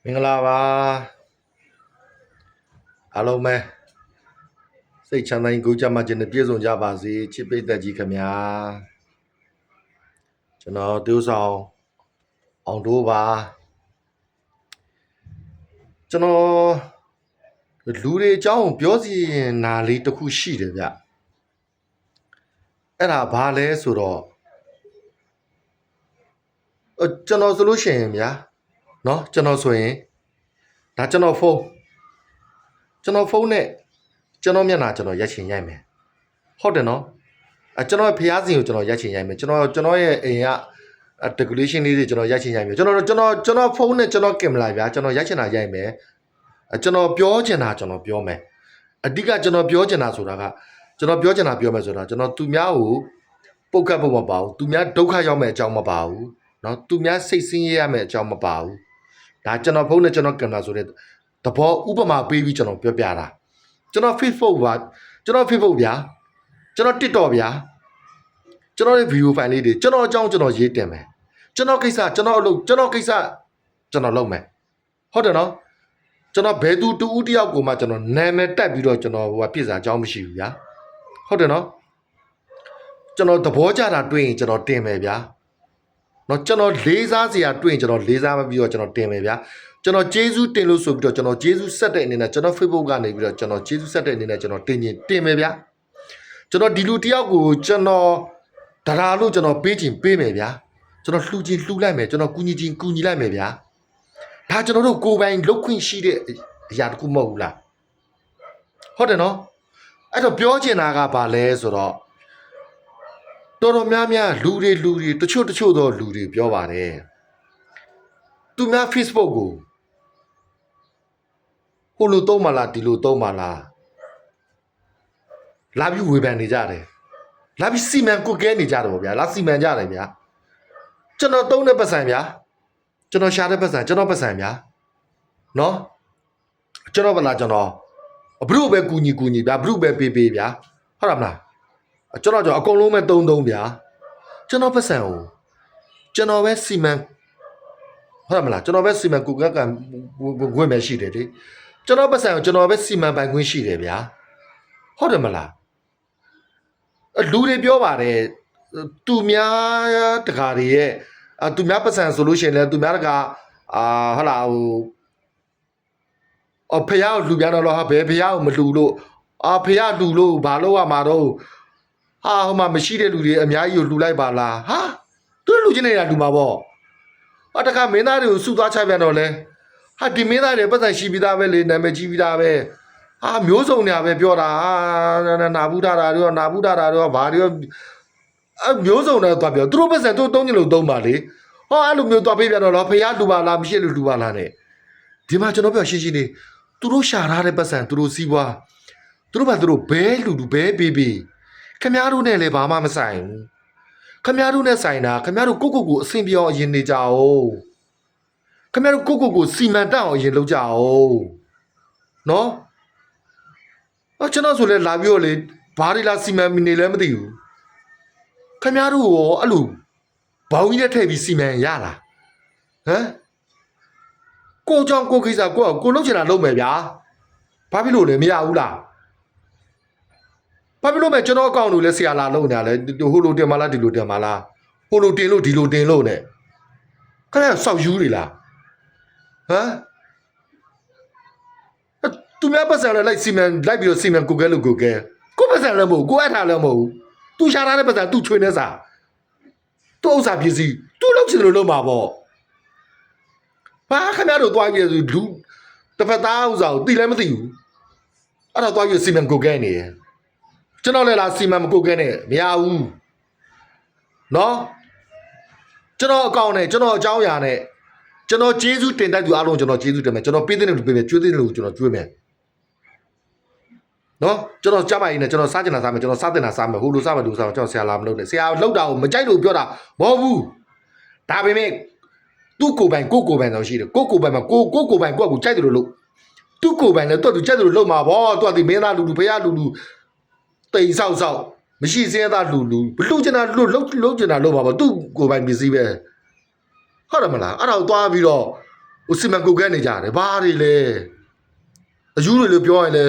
မင်္ဂလာပါအားလုံးပဲစိတ်ချမ်းသာရင်ကိုယ်ကြမှာခြင်းနဲ့ပြည့်စုံကြပါစေချစ်ပိတ်သက်ကြီးခင်ဗျာကျွန်တော်တူဆောင်အောင်တို့ပါကျွန်တော်လူတွေအကြောင်းပြောစီရင်နာလေးတစ်ခုရှိတယ်ဗျအဲ့ဒါဘာလဲဆိုတော့ကျွန်တော်ဆိုလို့ရှိရင်ဗျာเนาะကျွန်တော်ဆိုရင်ဒါကျွန်တော်ဖုန်းနဲ့ကျွန်တော်မျက်နှာကျွန်တော်ရိုက်ချင်ရိုက်မယ်ဟုတ်တယ်နော်ကျွန်တော်ဖျားစင်ကိုကျွန်တော်ရိုက်ချင်ရိုက်မယ်ကျွန်တော်ရဲ့အိမ်က decoration လေးတွေကျွန်တော်ရိုက်ချင်ရိုက်မယ်ကျွန်တော်ဖုန်းနဲ့ကျွန်တော်ကင်မရာဗျာကျွန်တော်ရိုက်ချင်တာရိုက်မယ်ကျွန်တော်ပြောချင်တာကျွန်တော်ပြောမယ်အဓိကကျွန်တော်ပြောချင်တာဆိုတာကကျွန်တော်ပြောချင်တာပြောမယ်ဆိုတာကျွန်တော်သူများကိုပုတ်ကတ်ဖို့မပါဘူးသူများဒုက္ခရောက်မဲ့အကြောင်းမပါဘူးเนาะသူများစိတ်ဆင်းရဲရမဲ့အကြောင်းမပါဘူးဒါကျွန်တော်ဖုန်းနဲ့ကျွန်တော်ကင်မရာဆိုတဲ့သဘောဥပမာပေးပြီးကျွန်တော်ပြောပြတာကျွန်တော် Facebook ဗျာကျွန်တော် TikTok ဗျာကျွန်တော်ရဲ့ video file လေးတွေကျွန်တော်အကြောင်းကျွန်တော်ရေးတင်မယ်ကျွန်တော်ကိစ္စကျွန်တော်အလုပ်ကျွန်တော်ကိစ္စကျွန်တော်လုပ်မယ်ဟုတ်တယ်နော်ကျွန်တော်ဘယ်သူတူဦးတယောက်ကိုမှကျွန်တော်နာမည်တက်ပြီးတော့ကျွန်တော်ဟိုပြစ်စာအကြောင်းမရှိဘူးဗျာဟုတ်တယ်နော်ကျွန်တော်သဘောကျတာတွေ့ရင်ကျွန်တော်တင်မယ်ဗျာနော်ကျွန်တော်လေးစားစရာတွေ့ရင်ကျွန်တော်လေးစားမပြီးတော့ကျွန်တော်တင်မယ်ဗျာကျွန်တော်ကျေးဇူးတင်လို့ဆိုပြီးတော့ကျွန်တော်ကျေးဇူးဆက်တဲ့အနေနဲ့ကျွန်တော် Facebook ကနေပြီးတော့ကျွန်တော်ကျေးဇူးဆက်တဲ့အနေနဲ့ကျွန်တော်တင်မယ်ဗျာကျွန်တော်ဒီလူတယောက်ကိုကျွန်တော်တရားလို့ကျွန်တော်ပေးချင်ပေးမယ်ဗျာကျွန်တော်လှူချင်လှူလိုက်မယ်ကျွန်တော်ကူညီချင်ကူညီလိုက်မယ်ဗျာဒါကျွန်တော်တို့ကိုယ်ပိုင်လုပ်ခွင့်ရှိတဲ့အရာတခုမဟုတ်ဘူးလားဟုတ်တယ်နော်အဲ့တော့ပြောချင်တာကဘာလဲဆိုတော့တော်တော်များများလူတွေတချို့သောလူတွေပြောပါတယ်သူများ Facebook ကိုဟိုလိုသုံးမလားဒီလိုသုံးမလားလာပြီးဝေဖန်နေကြတယ်လာပြီးစီမံကုတ်ကဲနေကြတယ်ဗျာလာစီမံကြတယ်ဗျာကျွန်တော်သုံးတဲ့ပတ်စံဗျာကျွန်တော်ရှာတဲ့ပတ်စံကျွန်တော်ပတ်စံဗျာနော်ကျွန်တော်ဗလားကျွန်တော်ဘရုပဲကူညီဗျာဘရုပဲပေးဗျာဟုတ်တယ်မလားကျွန်တော်အကုန်လုံးပဲသုံးဗျာကျွန်တော်ပတ်စံကိုကျွန်တော်ပဲစီမံဟုတ်တယ်မလားကျွန်တော်ပဲစီမံကုတ်ကဲဝင်မယ်ရှိတယ်လေကျွန်တော်ပတ်စံကိုကျွန်တော်ပဲစီမံပိုင်ခွင့်ရှိတယ်ဗျာဟုတ်တယ်မလားလူတွေပြောပါတယ်သူများတကာတွေရဲ့သူများပတ်စံဆိုလို့ရှိရင်လည်းသူများတကာဟုတ်လားဟိုဖះကိုလူပြန်တော့ဟာဘယ်ဖះကိုမလူလို့ဖះလူလို့ဘာလို့ရမှာတော့ဟိုမှာမရှိတဲ့လူတွေအများကြီးကိုလူလိုက်ပါလားဟာသူလူချင်းနေတာလူမှာပေါ့တခါမင်းသားတွေကိုစုသွားချပြန်တော့လဲဟာဒီမင်းသားတွေပတ်စံရှိပြီးသားပဲလေနာမည်ကြီးပြီးသားပဲမျိုးစုံညာပဲပြောတာနာဘူးတာတို့ဘာတွေမျိုးစုံတော့သွားပြောသူတို့ပတ်စံသူတို့သုံးချင်လို့သုံးပါလေအဲ့လိုမျိုးသွားပေးပြန်တော့ဖះလူပါလားမရှိလို့လူပါလားနဲ့ဒီမှာကျွန်တော်ပြောရှင်းနေသူတို့ရှာထားတဲ့ပတ်စံသူတို့စီးပွားသူတို့ဘာသူတို့ဘဲလူဘဲပေးခင်ဗျားတို့နဲ့လည်းဘာမှမဆိုင်ဘူးခင်ဗျားတို့နဲ့ဆိုင်တာခင်ဗျားတို့ကိုအဆင်ပြေအောင်အရင်နေကြအောင်ခင်ဗျားတို့ကိုစီမံတက်အောင်အရင်လုပ်ကြအောင်နော်ကျွန်တော်ဆိုလဲလာပြီးတော့လေဘာတွေလာစီမံနေလဲမသိဘူးခင်ဗျားတို့ရောအဲ့လိုဘောင်းကြီးနဲ့ထည့်ပြီးစီမံရလားဟမ်ကိုကြောင့်ကိုကိစ္စကိုလုပ်ချင်တာလုပ်မယ်ဗျာဘာဖြစ်လို့လဲမရဘူးလားဘာဖြစ်လို့မဲ့ကျွန်တော်အကောင့်လို့လဲဆရာလာလုပ်နေရလဲဟိုလိုတင်မလားဒီလိုတင်မလားဟိုလိုတင်လို့ဒီလိုတင်လို့ ਨੇ ခဏဆောက်ယူတွေလားဟမ်သူများပတ်စံလိုက်စီမံလိုက်ပြီးတော့စီမံကိုကဲလို့ကိုပတ်စံလည်းမဟုတ်ကိုအပ်ထားလည်းမဟုတ်သူရှာထားတဲ့ပတ်စံသူချွေနေစားသူဥစ္စာပစ္စည်းသူလုပ်ချင်လို့လုပ်မှာပေါ့ဘာခင်ဗျားတို့သွားပြီးလူတစ်ဖက်သားဥစ္စာကိုသိလည်းမသိဘူးအဲ့တော့သွားပြီးစီမံကိုကဲနေတယ်ကျွန်တော်လည်းလာစီမံမကိုကဲနဲ့မရဘူးနော်ကျွန်တော်အကောင့်နဲ့ကျွန်တော်အကြောင်းအရာနဲ့ကျွန်တော်ကျေးဇူးတင်တတ်သူအားလုံးကျွန်တော်ကျေးဇူးတင်မယ်ကျွန်တော်ပေးတဲ့လူပေးမယ်ကျွေးတဲ့လူကျွန်တော်ကျွေးမယ်နော်ကျွန်တော်ကြမ်းပါရင်လည်းကျွန်တော်စားချင်တာစားမယ်ကျွန်တော်စားတင်တာစားမယ်ဟိုလိုစားမယ်လူစားမယ်ကျွန်တော်ဆရာလာမလုပ်နဲ့ဆရာလောက်တာကိုမကြိုက်လို့ပြောတာမဟုတ်ဘူးဒါပေမဲ့သူ့ကိုယ်ပိုင်တော့ရှိတယ်ကိုယ်ပိုင်မှာကိုယ်ပိုင်ကိုကြိုက်တယ်လို့သူ့ကိုယ်ပိုင်လည်းသူကြိုက်တယ်လို့လုပ်မှာဗောသူကဒီမင်းသားလူဖះလူတိမ်ဆောက်မရှိစင်းသားလူဘလူချင်တာလုပ်ချင်တာလုပ်မှာဗောသူ့ကိုယ်ပိုင်ပစ္စည်းပဲဟုတ်တယ်မလားအဲ့ဒါကိုသွားပြီးတော့ဟ ဟိုစီမံကုတ်ကဲနေကြတယ်ဘာတွေလဲအယူတွေလို့ပြောရင်လဲ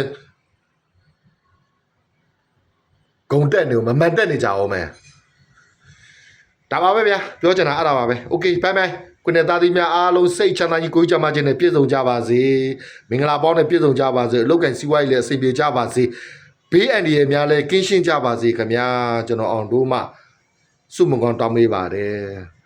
ဂုံတက်နေမမှန်တက်နေကြအောင်မယ်ဒါပါပဲဗျာပြောချင်တာအဲ့ဒါပါပဲโอเคဘိုင်ဘိုင်ခုနဲ့သားသမီးများအားလုံးစိတ်ချမ်းသာကြီးကိုယ်ကြမ်းမှခြင်းနဲ့ပြည့်စုံကြပါစေမင်္ဂလာပေါင်းနဲ့ပြည့်စုံကြပါစေအလုတ်ကန်စီးပွားရေးလည်းအဆင်ပြေကြပါစေဘေးအန္တရာယ်များလည်းကင်းရှင်းကြပါစေခင်ဗျာကျွန်တော်အောင်တို့မှစုမကွန်တောင်းပေးပါတယ်